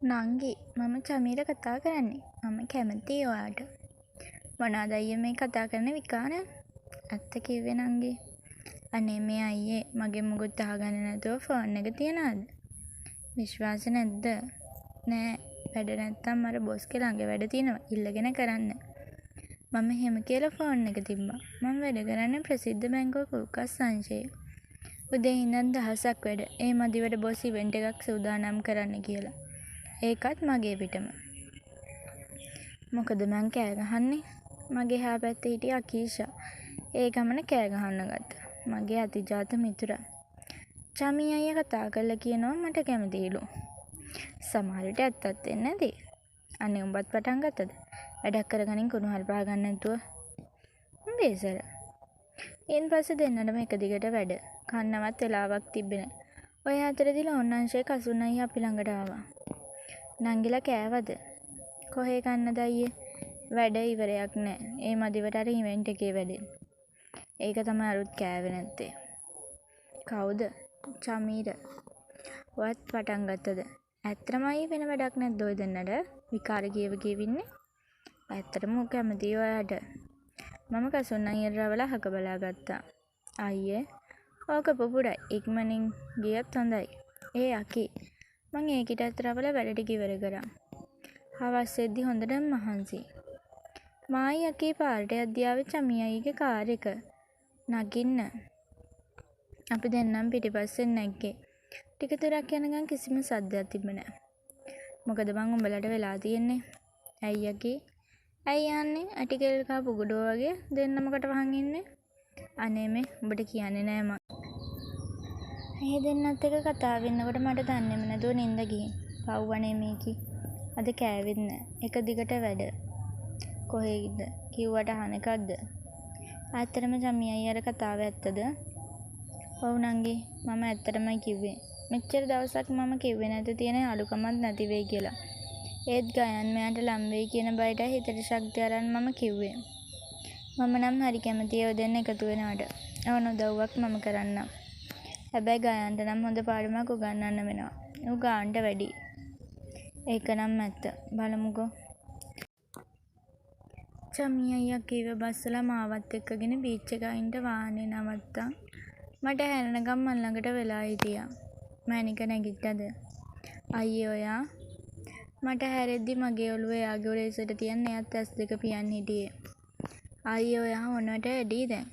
නංගි මම චමීට කතා කරන්නේ. මම කැමතියි ඔයාට. මොනවද අයියේ මේ කතා කරන විකාර? ඇත්ත කිව්වේ නංගි. අනේ මේ අයියේ මගේ මුකුත් අහගන්නේ නැතුව ෆෝන් එක තියනවාද? විශ්වාස නැද්ද? නෑ වැඩ නැත්තම් අර බොස්ගේ ළඟ වැඩ තියෙනවා ඉල්ලගෙන කරන්න. මම එහෙම කියලා ෆෝන් එක තිබ්බා. මම වැඩ කරන්නේ ප්‍රසිද්ධ බැංකුවක උකස් සංචයේ. උදේ ඉඳන් දහසක් වැඩ. ඒ මදිවට බොස් ඉවෙන්ට් එකක් සූදානම් කරන්න කියලා. ඒකත් මගේ පිටම. මොකද මං කෑ ගහන්නේ? මගේ එහා පැත්තේ හිටිය අකීෂා. ඒ ගමන කෑ ගහන්න ගත්තා. මගේ අතිජාත මිතුරා. චමී අයියා කතා කරලා කියනවා මට කැමතිලු. සමහර විට ඇත්තත් වෙන්නේ නැති. අනේ උඹත් පටන් ගත්තද? වැඩක් කරගනින් කුණුහරුප ගන්න නැතුව. බේසර. ඊන් පස්සේ දෙන්නටම එක දිගට වැඩ. කන්නවත් වෙලාවක් තිබ්බේ නැහැ. ඔය අතරදී ලෝණංශයේ කසුන් අයියා අපි ළඟට ආවා. නංගිලා කෑවද? කොහේ කන්නද අයියේ? වැඩ ඉවරයක් නැහැ. ඒ මදිවට අර ඉවෙන්ට් එකේ වැඩේ. ඒක තමයි අරුත් කෑවේ නැත්තේ. කවුද? චමීර. ඔයත් පටන් ගත්තද? ඇත්තටම අයියේ වෙන වැඩක් නැද්ද ඔය දෙන්නට? විකාර කියවින්නේ. ඇත්තටම ඔක කැමතියි ඔයාට. මම කසුන් අයියට රවලා හක බලා ගත්තා. අයියේ ඕක පුපුරයි. ඉක්මනින් ගියත් හොඳයි. ඒ අකි මං ඒකිටත් රවලා වැඩ ටික ඉවර කරා. හවස් වෙද්දි හොඳටම මහන්සි. මායි අකී පාරට යද්දී ආවේ චමී අයිගේ කාර් එක. නගින්න. අපි දෙන්නම් පිටිපස්සෙන් නැග්ගේ. ටික දුරක් යනකම් කිසිම සද්දයක් තිබුණේ නැහැ. මොකද මං උඹලට වෙලා තියෙන්නේ? ඇයි අකී? ඇයි යන්නේ? ඇටිකෙල් කා පුගුඩෝ වගේ දෙන්නමකට වහන් ඉන්නේ? අනේ මේ උඹට කියන්නේ නෑ මං. ඒ දෙන්නත් එක කතා වෙන්නකොට මට දන්නේම නැතුව නින්ද ගිහින්. පව්වනේ මේකි. අද කෑවෙත් නෑ. එක දිගට වැඩ. කොහෙද? කිව්වට අහන එකක්ද? ඇත්තටම චමී අයියාර කතාව ඇත්තද? ඔව් නංගි මම ඇත්තටමයි කිව්වේ. මෙච්චර දවසක් මම කිව්වේ නැති තියෙන අලුකමක් නැති වෙයි කියලා. ඒත් ගයන් මෙයාට ලම් වෙයි කියන බයට හිතට ශක්තිය අරන් මම කිව්වේ. මම නම් හරි කැමතියි ඔය දෙන්න එකතු වෙනවට. ඕන උදව්වක් මම කරන්නම්. හැබැයි ගයන්ට නම් හොඳ පාඩමක් උගන්වන්න වෙනවා. ඌ ගාන්ට වැඩි. ඒක නම් ඇත්ත. බලමුකෝ. චමී අයියා කිව්ව බස්සලා මාවත් එක්කගෙන බීච් එක අයින්ට වාහනේ නවත්තා. මට හැරෙනකම් මන් ළඟට වෙලා හිටියා. මැනික නැගිට්ටද? අයියේ ඔයා මට හැරෙද්දි මගේ ඔළුව එයාගේ උරේසට තියන් එයාත් ඇස් දෙක පියන් හිටියේ. අයියේ ඔයා මොනවට ඇඩි දැන්?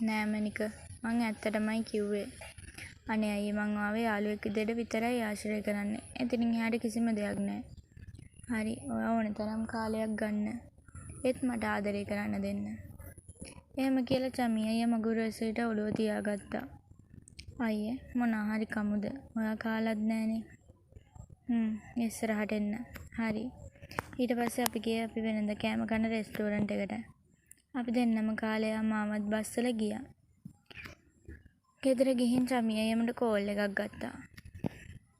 නෑ මැනික මං ඇත්තටමයි කිව්වේ. අනේ අයියේ මං ආවේ යාළුවෙක් විදියට විතරයි ආශ්‍රය කරන්නේ. එතනින් එහාට කිසිම දෙයක් නෑ. හරි ඔයා ඕන තරම් කාලයක් ගන්න. ඒත් මට ආදරේ කරන්න දෙන්න. එහෙම කියලා චමී අයියා මගේ උරේසට ඔළුව තියාගත්තා. අයියේ මොනවා හරි කමුද? ඔයා කාලත් නෑනේ. ඉස්සරහට එන්න. හරි. ඊට පස්සේ අපි ගියේ අපි වෙනද කෑම කන රෙස්ටුරන්ට් එකට. අපි දෙන්නම කාලේ මාමත් බස්සලා ගියා. ගෙදර ගිහින් චමී අයියාට කෝල් එකක් ගත්තා.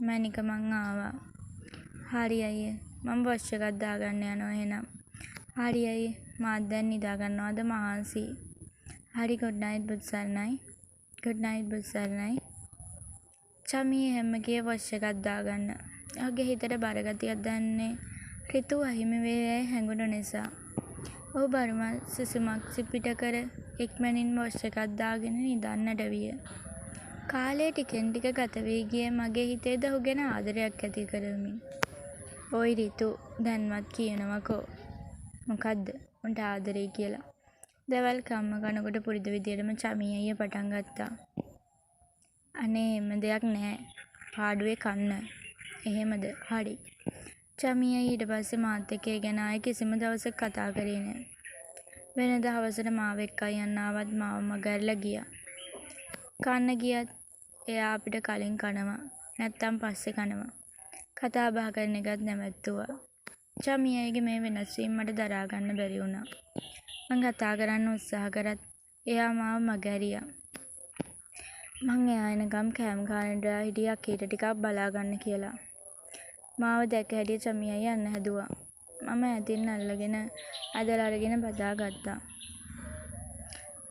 මැනික මං ආවා. හරි අයියේ. මම වොච් එකක් දාගන්න යනවා එහෙනම්. හරි අයියේ. මාත් දැන් නිදා ගන්නවද මහන්සි. හරි good night බුත්සර්ණයි. good night බුත්සර්ණයි. Chami හැම ගියේ වොච් එකක් දාගන්න. ඔහුගේ හිතට බරගතියක් දැනෙන්නේ ඍතු අහිමි වේ හැඟුණු නිසා. ඔහු බරුමල් සුසුමක් සිපිට කර ඉක්මනින් වොච් එකක් දාගෙන නිදන්නට විය. කාලය ටිකෙන් ටික ගත වී ගියේ මගේ හිතේද ඔහු ගැන ආදරයක් ඇති කරමින්. ඔයි ඍතු දැන්වත් කියනවකෝ. මොකද්ද? උන්ට ආදරේ කියලා. දවල් කම්ම කනකොට පුරුදු විදියටම චමී අයියා පටන් ගත්තා. අනේ එහෙම දෙයක් නැහැ. පාඩුවේ කන්න. එහෙමද? හරි. චමී අයියා ඊට පස්සේ මාත් එක්ක ඒ ගැන ආයේ කිසිම දවසක කතා කරේ නැහැ. වෙනදා හවසට මාව එක්කයි යන්න ආවත් මාව මගහැරලා ගියා. කන්න ගියත් එයා අපිට කලින් කනවා. නැත්තම් පස්සේ කනවා. කතා බහ කරන එකත් නැවැත්තුවා. චමී අයියාගේ මේ වෙනස් වීම මට දරා ගන්න බැරි වුණා. මං කතා කරන්න උත්සාහ කරත් එයා මාව මගහැරියා. මං එයා එනකම් කෑම කාරේට හිටියා කීට ටිකක් බලා ගන්න කියලා. මාව දැක හැටි චමී අයියා යන්න හැදුවා. මම ඇතින් අල්ලගෙන ඇදලා අරගෙන බදා ගත්තා.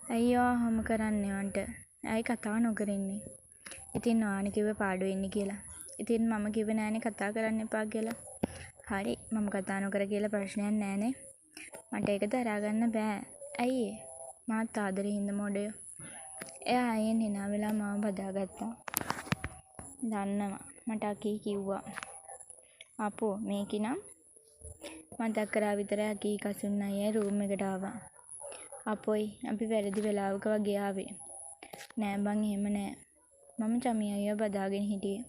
අයියෝ හැම කරන්නේ වන්ට. ඇයි කතා නොකර ඉන්නේ? ඉතින් ඔයානේ කිව්වේ පාඩුවේ ඉන්නේ කියලා. ඉතින් මම කිව්වේ නෑනේ කතා කරන්න එපා කියලා. හරි මම කතා නොකර කියලා ප්‍රශ්නයක් නෑනේ. මට ඒක දරා ගන්න බෑ. ඇයි ඒ? මාත් ආදරේ හින්දා මොඩයෝ. එයා ආයෙන් hina වෙලා මාව බදාගත්තා. දන්නවා මට අකී කිව්වා. අපෝ මේකිනම් මතක් කරා විතරයි අකී කසුන් අයියා රූම් එකට ආවා. අපොයි අපි වැරදි වෙලාවක වගේ ආවේ. නෑ බං එහෙම නෑ. මම චමි අයියා බදාගෙන හිටියේ.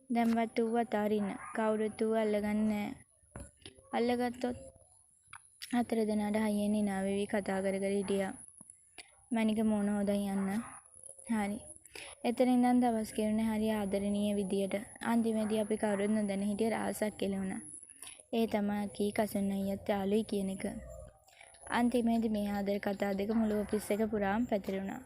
දැන්වත් ඌව අතාරින්න කවුරුත් ඌව අල්ලගන්නේ නෑ. අල්ලගත්තොත් හතර දෙනාට හයියෙන් hina වෙවි කතා කර කර හිටියා. මණික මොන හොදන් යන්න. හරි. එතන ඉඳන් දවස් ගෙවුනේ හරි ආදරණීය විදියට. අන්තිමේදී අපි කවුරුත් නොදැන හිටිය රහසක් කෙලුණා. ඒ තමයි අකී කසුන් අයියත් යාළුයි කියන එක. අන්තිමේදී මේ ආදර කතා දෙක මුළු ඔෆිස් එක පුරාම පැතිරුණා.